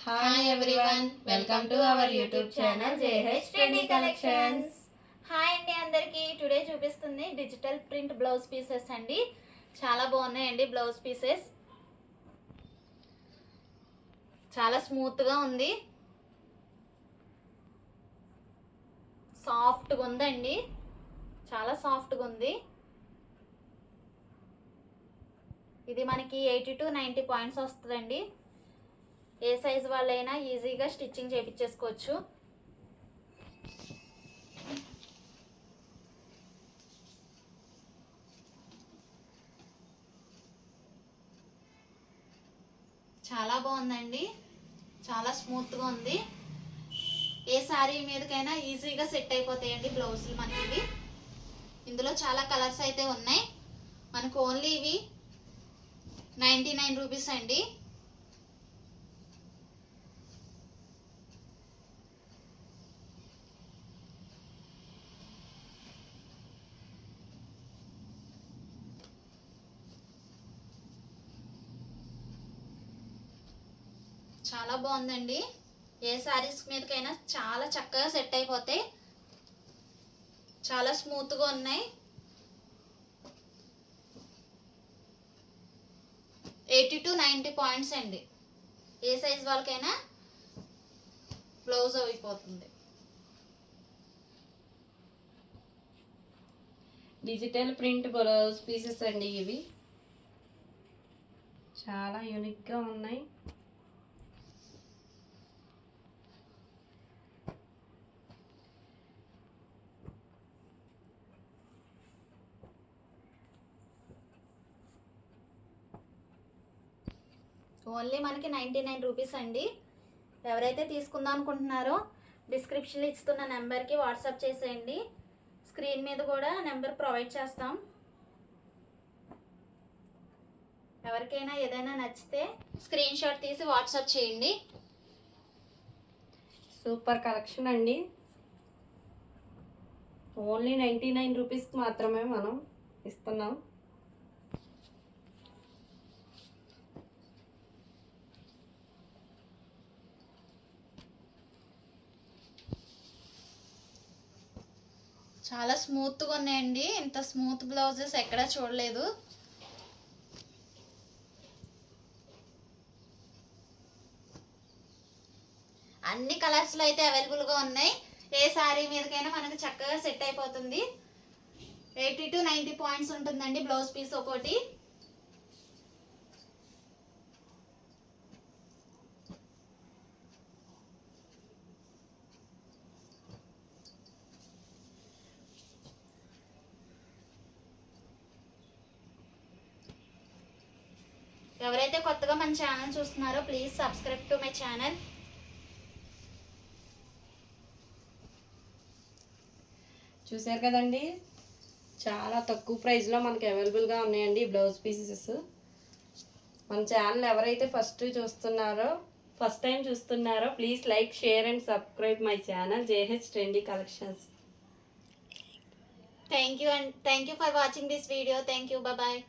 Hi everyone, welcome to our YouTube channel JH trendy collections. Hi అండి అందరికీ. Today చూపిస్తుంది digital print blouse pieces అండి. చాలా బాగున్నాయండి బ్లౌజ్ పీసెస్. చాలా స్మూత్గా ఉంది, సాఫ్ట్గా ఉందండి, చాలా సాఫ్ట్గా ఉంది. ఇది మనకి 80 to 90 పాయింట్స్ వస్తుందండి. ఏ సైజ్ వాళ్ళైనా ఈజీగా స్టిచ్చింగ్ చేయించేసుకోవచ్చు. చాలా బాగుందండి, చాలా స్మూత్గా ఉంది. ఏ శారీ మీదకైనా ఈజీగా సెట్ అయిపోతాయండి బ్లౌజులు మనకి ఇవి. ఇందులో చాలా కలర్స్ అయితే ఉన్నాయి. మనకు ఓన్లీ ఇవి 99 రూపీస్ అండి. చాలా బాగుందండి. ఏ శారీస్ మీదకైనా చాలా చక్కగా సెట్ అయిపోతాయి. చాలా స్మూత్గా ఉన్నాయి. 80 to 90 పాయింట్స్ అండి. ఏ సైజ్ వాళ్ళకైనా బ్లౌజ్ అయిపోతుంది. డిజిటల్ ప్రింట్ బ్లౌజ్ పీసెస్ అండి ఇవి. చాలా యూనిక్గా ఉన్నాయి. ఓన్లీ మనకి 99 రూపీస్ అండి. ఎవరైతే తీసుకుందాం అనుకుంటున్నారో డిస్క్రిప్షన్లో ఇస్తున్న నెంబర్కి వాట్సాప్ చేసేయండి. స్క్రీన్ మీద కూడా నెంబర్ ప్రొవైడ్ చేస్తాం. ఎవరికైనా ఏదైనా నచ్చితే స్క్రీన్ షాట్ తీసి వాట్సాప్ చేయండి. సూపర్ కలెక్షన్ అండి. ఓన్లీ 99 రూపీస్కి మాత్రమే మనం ఇస్తున్నాం. చాలా స్మూత్గా ఉన్నాయండి. ఇంత స్మూత్ బ్లౌజెస్ ఎక్కడా చూడలేదు. అన్ని కలర్స్లో అయితే అవైలబుల్గా ఉన్నాయి. ఏ శారీ మీదకైనా మనకు చక్కగా సెట్ అయిపోతుంది. 80 to 90 పాయింట్స్ ఉంటుందండి బ్లౌజ్ పీస్ ఒకటి. ఎవరైతే కొత్తగా మన ఛానల్ చూస్తున్నారో please subscribe to my channel. చూసారు కదండి, చాలా తక్కువ ప్రైస్లో మనకి అవైలబుల్గా ఉన్నాయండి బ్లౌజ్ పీసెస్. మన ఛానల్ ఎవరైతే ఫస్ట్ టైం చూస్తున్నారో please like, share and subscribe my channel JH trendy collections. Thank you for watching this video. Thank you. Bye.